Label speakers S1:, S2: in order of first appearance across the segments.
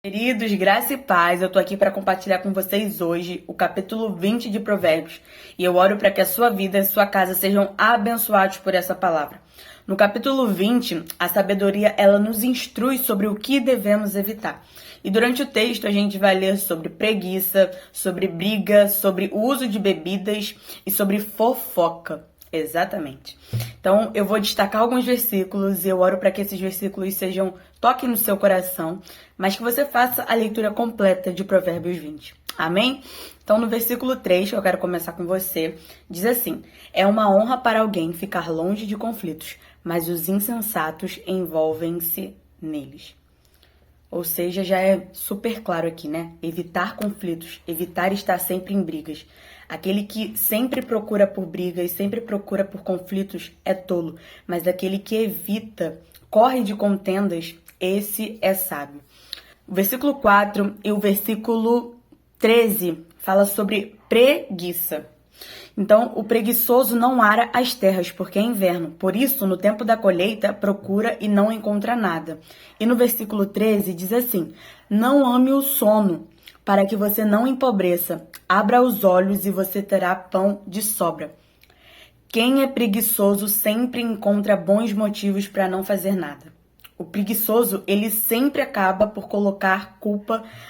S1: Queridos, graça e paz, eu tô aqui para compartilhar com vocês hoje o capítulo 20 de Provérbios e eu oro para que a sua vida e sua casa sejam abençoados por essa palavra. No capítulo 20, a sabedoria ela nos instrui sobre o que devemos evitar. E durante o texto a gente vai ler sobre preguiça, sobre briga, sobre o uso de bebidas e sobre fofoca. Exatamente. Então, eu vou destacar alguns versículos e eu oro para que esses versículos toquem no seu coração, mas que você faça a leitura completa de Provérbios 20. Amém? Então, no versículo 3, que eu quero começar com você, diz assim: é uma honra para alguém ficar longe de conflitos, mas os insensatos envolvem-se neles. Ou seja, já é super claro aqui, né? Evitar conflitos, evitar estar sempre em brigas. Aquele que sempre procura por brigas, sempre procura por conflitos é tolo, mas aquele que evita, corre de contendas, esse é sábio. O versículo 4 e o versículo 13 fala sobre preguiça. Então, o preguiçoso não ara as terras, porque é inverno. Por isso, no tempo da colheita, procura e não encontra nada. E no versículo 13 diz assim: não ame o sono, para que você não empobreça. Abra os olhos e você terá pão de sobra. Quem é preguiçoso sempre encontra bons motivos para não fazer nada. O preguiçoso, ele sempre acaba por colocar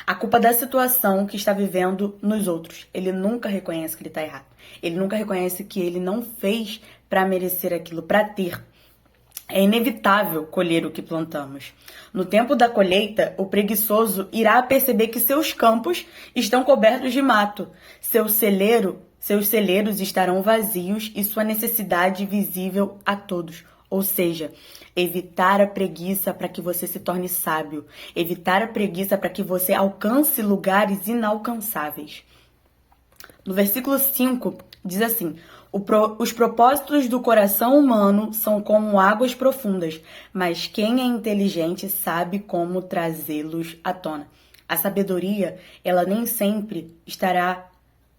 S1: a culpa da situação que está vivendo nos outros. Ele nunca reconhece que ele está errado. Ele nunca reconhece que ele não fez para merecer aquilo, para ter. É inevitável colher o que plantamos. No tempo da colheita, o preguiçoso irá perceber que seus campos estão cobertos de mato. Seus celeiros estarão vazios e sua necessidade visível a todos. Ou seja, evitar a preguiça para que você se torne sábio. Evitar a preguiça para que você alcance lugares inalcançáveis. No versículo 5, diz assim: os propósitos do coração humano são como águas profundas, mas quem é inteligente sabe como trazê-los à tona. A sabedoria, ela nem sempre estará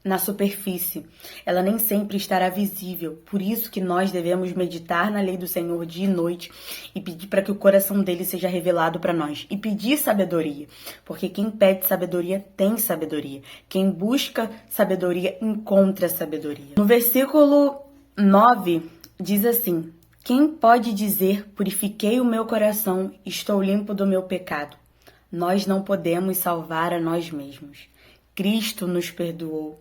S1: na superfície, ela nem sempre estará visível. Por isso que nós devemos meditar na lei do Senhor dia e noite e pedir para que o coração dele seja revelado para nós. E pedir sabedoria, porque quem pede sabedoria tem sabedoria. Quem busca sabedoria encontra sabedoria. No versículo 9 diz assim: quem pode dizer, purifiquei o meu coração, estou limpo do meu pecado? Nós não podemos salvar a nós mesmos. Cristo nos perdoou.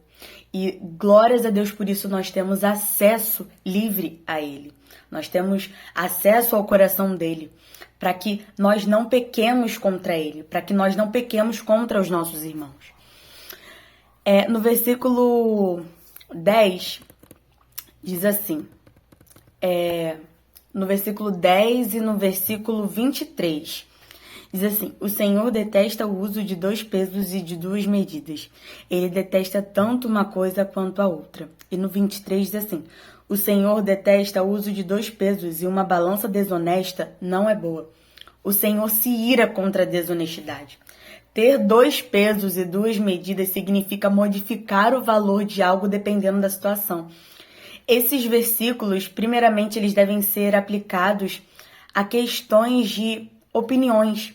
S1: E glórias a Deus por isso nós temos acesso livre a Ele. Nós temos acesso ao coração dele, para que nós não pequemos contra Ele, para que nós não pequemos contra os nossos irmãos. No versículo 10, diz assim, no versículo 10 e no versículo 23, diz assim: o Senhor detesta o uso de 2 pesos e de 2 medidas. Ele detesta tanto uma coisa quanto a outra. E no 23 diz assim: o Senhor detesta o uso de 2 pesos e uma balança desonesta não é boa. O Senhor se ira contra a desonestidade. Ter 2 pesos e 2 medidas significa modificar o valor de algo dependendo da situação. Esses versículos, primeiramente, eles devem ser aplicados a questões de opiniões.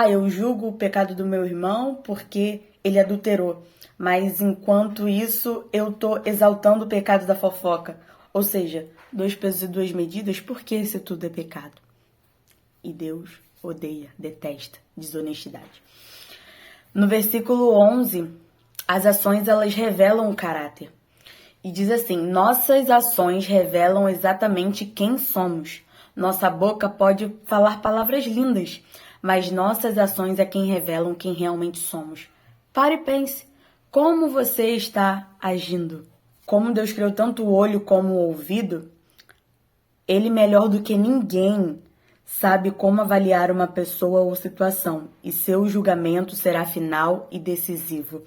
S1: Eu julgo o pecado do meu irmão porque ele adulterou, mas enquanto isso eu estou exaltando o pecado da fofoca. Ou seja, 2 pesos e 2 medidas, por que isso tudo é pecado? E Deus odeia, detesta desonestidade. No versículo 11, as ações elas revelam o caráter. E diz assim: nossas ações revelam exatamente quem somos. Nossa boca pode falar palavras lindas, mas nossas ações é quem revelam quem realmente somos. Pare e pense, como você está agindo? Como Deus criou tanto o olho como o ouvido, Ele melhor do que ninguém sabe como avaliar uma pessoa ou situação, e seu julgamento será final e decisivo.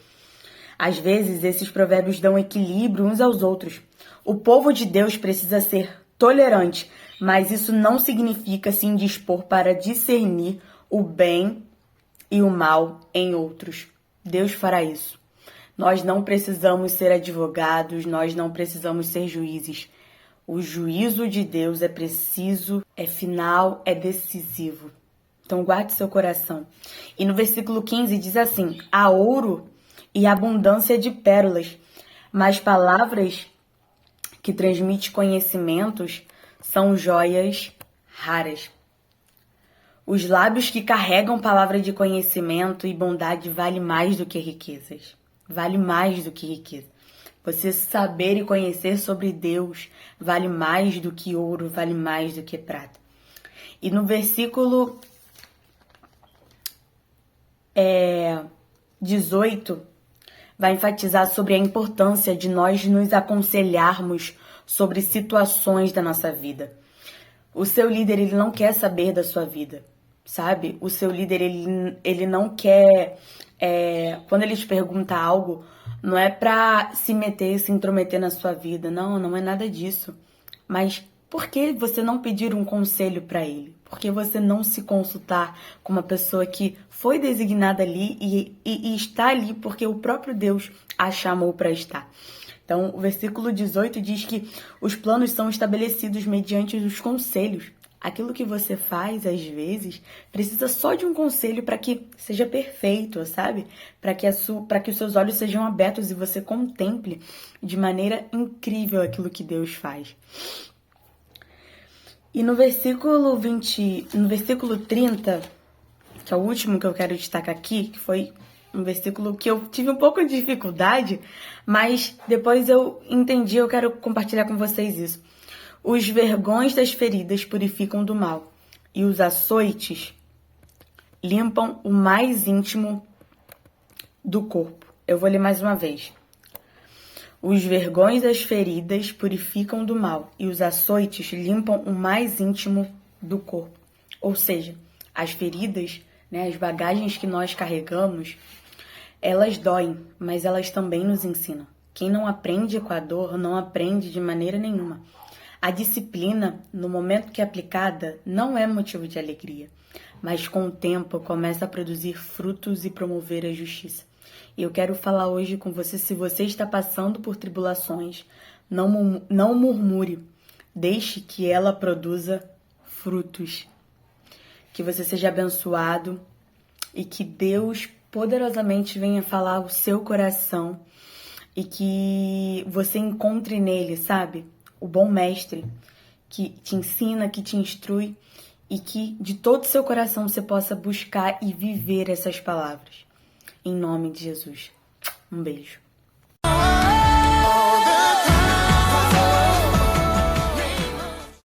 S1: Às vezes, esses provérbios dão equilíbrio uns aos outros. O povo de Deus precisa ser tolerante, mas isso não significa se indispor para discernir o bem e o mal em outros. Deus fará isso. Nós não precisamos ser advogados, nós não precisamos ser juízes. O juízo de Deus é preciso, é final, é decisivo. Então guarde seu coração. E no versículo 15 diz assim: há ouro e abundância de pérolas, mas palavras que transmitem conhecimentos são joias raras. Os lábios que carregam palavra de conhecimento e bondade vale mais do que riquezas. Vale mais do que riqueza. Você saber e conhecer sobre Deus vale mais do que ouro, vale mais do que prata. E no versículo 18, vai enfatizar sobre a importância de nós nos aconselharmos sobre situações da nossa vida. O seu líder, ele não quer saber da sua vida, sabe? O seu líder, ele não quer... quando ele te pergunta algo, não é pra se meter, se intrometer na sua vida. Não, não é nada disso. Mas por que você não pedir um conselho para ele? Por que você não se consultar com uma pessoa que foi designada ali e está ali porque o próprio Deus a chamou para estar? Então, o versículo 18 diz que os planos são estabelecidos mediante os conselhos. Aquilo que você faz, às vezes, precisa só de um conselho para que seja perfeito, sabe? Para que os seus olhos sejam abertos e você contemple de maneira incrível aquilo que Deus faz. E no versículo 30, que é o último que eu quero destacar aqui, que foi um versículo que eu tive um pouco de dificuldade, mas depois eu entendi, eu quero compartilhar com vocês isso. Os vergões das feridas purificam do mal, e os açoites limpam o mais íntimo do corpo. Eu vou ler mais uma vez. Os vergões das feridas purificam do mal, e os açoites limpam o mais íntimo do corpo. Ou seja, as feridas, as bagagens que nós carregamos, elas doem, mas elas também nos ensinam. Quem não aprende com a dor, não aprende de maneira nenhuma. A disciplina, no momento que é aplicada, não é motivo de alegria, mas com o tempo começa a produzir frutos e promover a justiça. E eu quero falar hoje com você, se você está passando por tribulações, não murmure, deixe que ela produza frutos. Que você seja abençoado e que Deus poderosamente venha falar o seu coração e que você encontre nele, sabe? O bom mestre que te ensina, que te instrui e que de todo o seu coração você possa buscar e viver essas palavras. Em nome de Jesus. Um beijo.